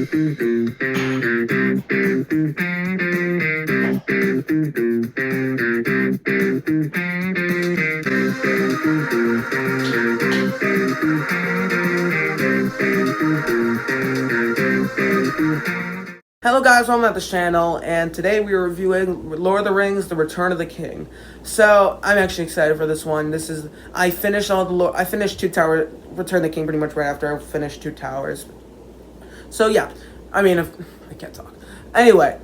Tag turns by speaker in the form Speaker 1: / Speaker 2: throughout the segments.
Speaker 1: Hello guys, welcome to the channel, and today we are reviewing Lord of the Rings: The Return of the King. So I'm actually excited for this one. I finished Two Towers, Return of the King pretty much right after I finished Two Towers. So yeah, I can't talk. Anyway,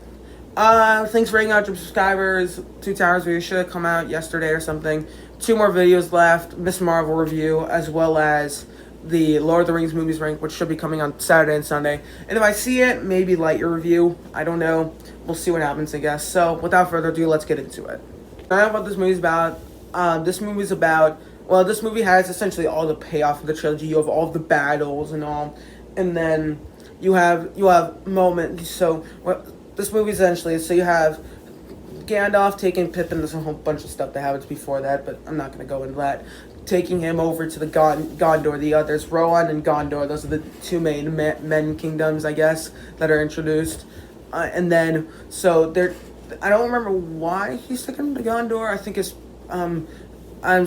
Speaker 1: thanks for 800 subscribers. Two Towers video should have come out yesterday or something. 2 more videos left: Miss Marvel review, as well as the Lord of the Rings movies rank, which should be coming on Saturday and Sunday. And if I see it, maybe light your review. I don't know. We'll see what happens, I guess. So without further ado, let's get into it. I know what this movie's about. This movie has essentially all the payoff of the trilogy. You have all of the battles and all, and then you have moments. So this movie essentially is, so you have Gandalf taking Pippin. There's a whole bunch of stuff that happens before that, but I'm not going to go into that. Taking him over to the Gondor. The others, Rohan and Gondor. Those are the 2 main men kingdoms, I guess, that are introduced. And then, so I don't remember why he's taking him to Gondor. I think it's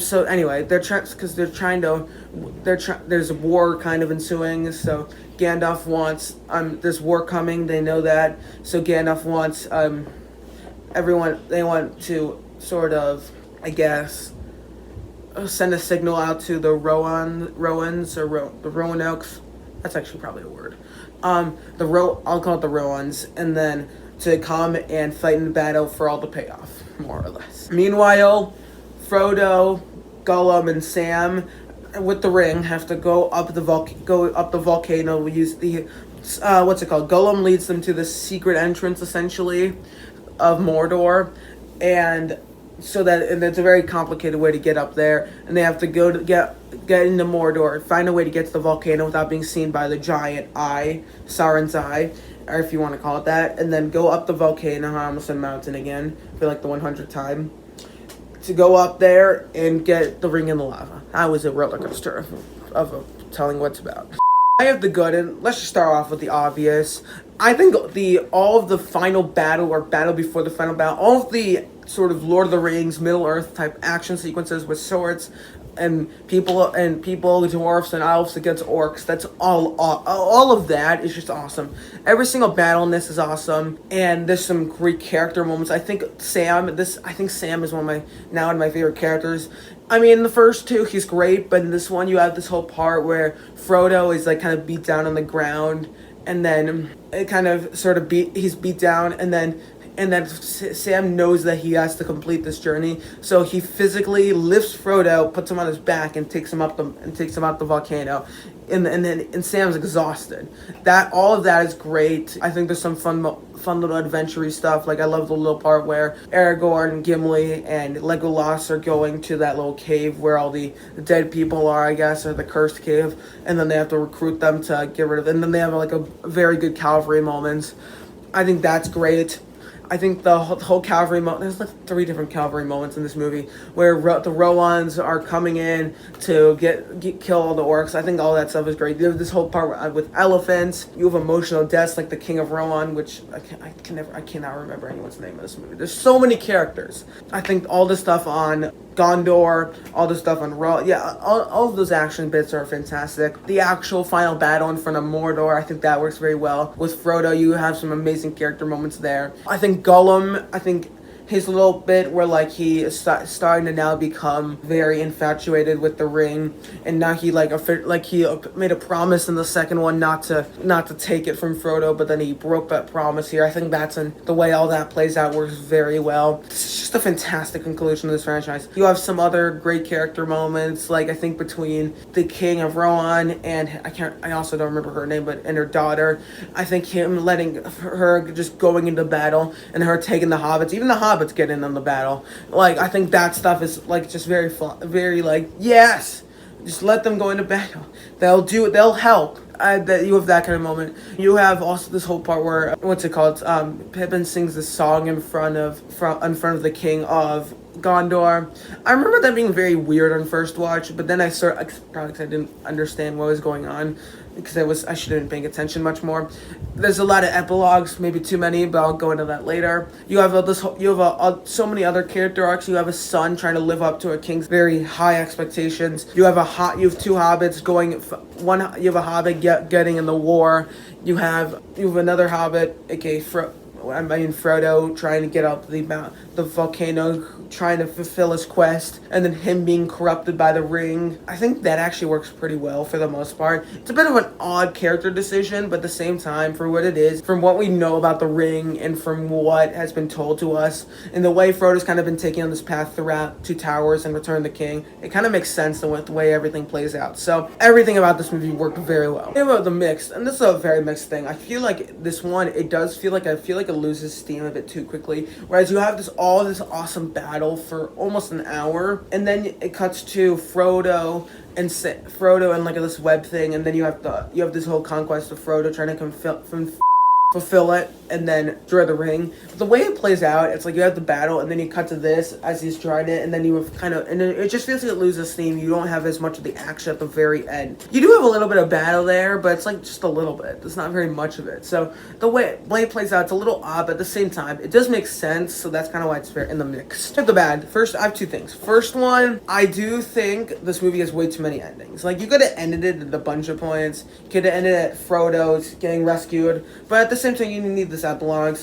Speaker 1: so anyway, there's a war kind of ensuing. So Gandalf wants there's war coming. They know that. So Gandalf wants everyone. They want to sort of, I guess, send a signal out to the Rohans or the Roanoaks. That's actually probably a word. I'll call it the Rohans, and then to come and fight in the battle for all the payoff, more or less. Meanwhile, Frodo, Gollum, and Sam with the ring have to go up the volcano. We use the what's it called? Gollum leads them to the secret entrance, essentially, of Mordor, and it's a very complicated way to get up there, and they have to go to get into Mordor, find a way to get to the volcano without being seen by the giant eye, Sauron's eye, or if you want to call it that, and then go up the volcano. I almost said mountain again, for like the 100th time, to go up there and get the ring in the lava. That was a roller coaster of telling what it's about. I have the good, and let's just start off with the obvious. I think all of the final battle, or battle before the final battle, all of the sort of Lord of the Rings, Middle Earth type action sequences with swords and people, dwarves and elves against orcs. That's all of that is just awesome. Every single battle in this is awesome, and there's some great character moments. I think Sam is one of my favorite characters. I mean, in the first 2, he's great, but in this one, you have this whole part where Frodo is like kind of beat down on the ground, and then it kind of sort of he's beat down, and then Sam knows that he has to complete this journey, so he physically lifts Frodo, puts him on his back, and takes him out the volcano. And Sam's exhausted. All of that is great. I think there's some fun little adventure-y stuff. Like, I love the little part where Aragorn, Gimli, and Legolas are going to that little cave where all the dead people are, I guess, or the cursed cave, and then they have to recruit them to get rid of it. And then they have like a very good cavalry moments. I think that's great. I think the whole cavalry moment, there's like 3 different cavalry moments in this movie where the Rohans are coming in to kill all the orcs. I think all that stuff is great. You have this whole part with elephants. You have emotional deaths like the King of Rohan, which I cannot remember anyone's name in this movie. There's so many characters. I think all the stuff on Gondor, all the stuff on Rohan, all of those action bits are fantastic. The actual final battle in front of Mordor, I think that works very well. With Frodo, you have some amazing character moments there. I think Gollum, his little bit where like he is starting to now become very infatuated with the ring, and now he he made a promise in the second one not to take it from Frodo, but then he broke that promise here. I think the way all that plays out works very well. It's just a fantastic conclusion to this franchise. You have some other great character moments, like I think between the King of Rohan and I also don't remember her name, but and her daughter. I think him letting her just going into battle and her taking the hobbits, even the hobbits get in on the battle. Like, I think that stuff is like just very fun, very like, yes, just let them go into battle. They'll do it. They'll help. That you have that kind of moment. You have also this whole part where Pippin sings this song in front of the king of Gondor. I remember that being very weird on first watch, but then probably because I didn't understand what was going on. because I should have been paying attention much more. There's a lot of epilogues, maybe too many, but I'll go into that later. You have so many other character arcs. You have a son trying to live up to a king's very high expectations. You have two hobbits you have a hobbit getting in the war. You have another hobbit, aka Frodo, trying to get up the volcano, trying to fulfill his quest, and then him being corrupted by the ring. I think that actually works pretty well for the most part. It's a bit of an odd character decision, but at the same time, for what it is, from what we know about the ring and from what has been told to us, and the way Frodo's kind of been taking on this path throughout Two Towers and Return of the King, it kind of makes sense the way everything plays out. So everything about this movie worked very well. About the mix, and this is a very mixed thing. I feel like this one, it loses steam a bit too quickly. Whereas you have this awesome battle for almost an hour, and then it cuts to Frodo and like this web thing, and then you have this whole conquest of Frodo trying to fulfill it, and then draw the ring. But the way it plays out, it's like you have the battle, and then you cut to this as he's trying it, and then you have and it just feels like it loses steam. You don't have as much of the action at the very end. You do have a little bit of battle there, but it's like just a little bit. There's not very much of it. So the way it plays out, it's a little odd, but at the same time, it does make sense. So that's kind of why it's fair in the mix. Check the bad. First, I have two things. First one, I do think this movie has way too many endings. Like, you could have ended it at a bunch of points. You could have ended at Frodo's getting rescued, but at the same time, you need this epilogue,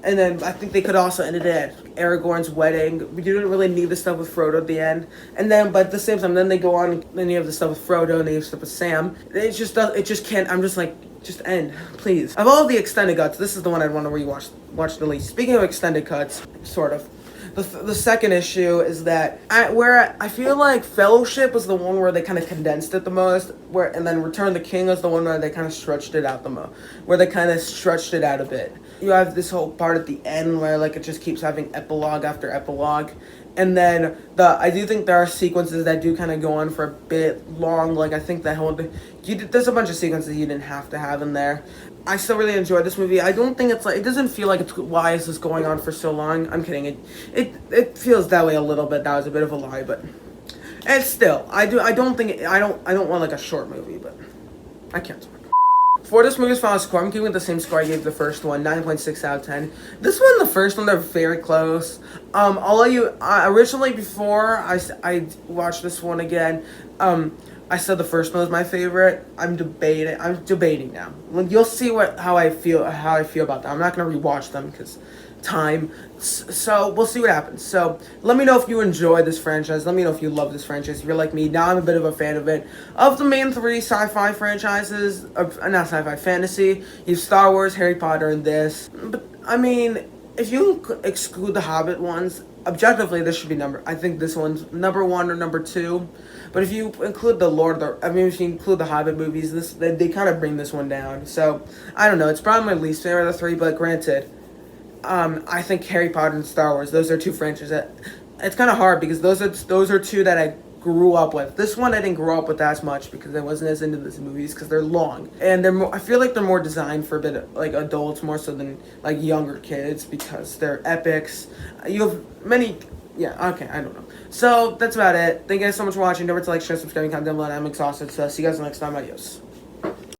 Speaker 1: and then I think they could also end it at Aragorn's wedding. You didn't really need the stuff with Frodo at the end. And then, but at the same time, then they go on, then you have the stuff with Frodo, and they have stuff with Sam. It just can't, I'm just like, just end, please. Of all the extended cuts, this is the one I'd want to watch the least. Speaking of extended cuts, sort of. The second issue is that I feel like Fellowship was the one where they kind of condensed it the most, and then Return of the King was the one where they kind of stretched it out a bit. You have this whole part at the end where like it just keeps having epilogue after epilogue. And then I do think there are sequences that do kind of go on for a bit long. Like, I think there's a bunch of sequences you didn't have to have in there. I still really enjoyed this movie. I don't think it doesn't feel like why is this going on for so long? I'm kidding. It feels that way a little bit. That was a bit of a lie, but it's still, I don't want like a short movie, but I can't talk. For this movie's final score, I'm giving it the same score I gave the first one, 9.6 out of 10. This one and the first one, they're very close. I'll let you, originally before I watched this one again, I said the first one was my favorite. I'm debating now. You'll see how I feel about that. I'm not going to rewatch them because time. So we'll see what happens. So let me know if you enjoy this franchise. Let me know if you love this franchise. If you're like me, now I'm a bit of a fan of it. Of the main three sci-fi franchises, not sci-fi, fantasy, you have Star Wars, Harry Potter, and this. But I mean, if you exclude the Hobbit ones, objectively this should be I think this one's number 1 or number 2. But if you include if you include the Hobbit movies, they kind of bring this one down. So I don't know. It's probably my least favorite of the three, but granted. I think Harry Potter and Star Wars, those are two franchises that it's kind of hard because those are two that I grew up with. This one I didn't grow up with as much because I wasn't as into these movies because they're long and I feel like they're more designed for a bit of, like, adults more so than like younger kids because they're epics. You have many. Yeah, okay, I don't know. So that's about it. Thank you guys so much for watching. Don't forget to like, share, subscribe, and comment down below. I'm exhausted, so see you guys next time. Adios.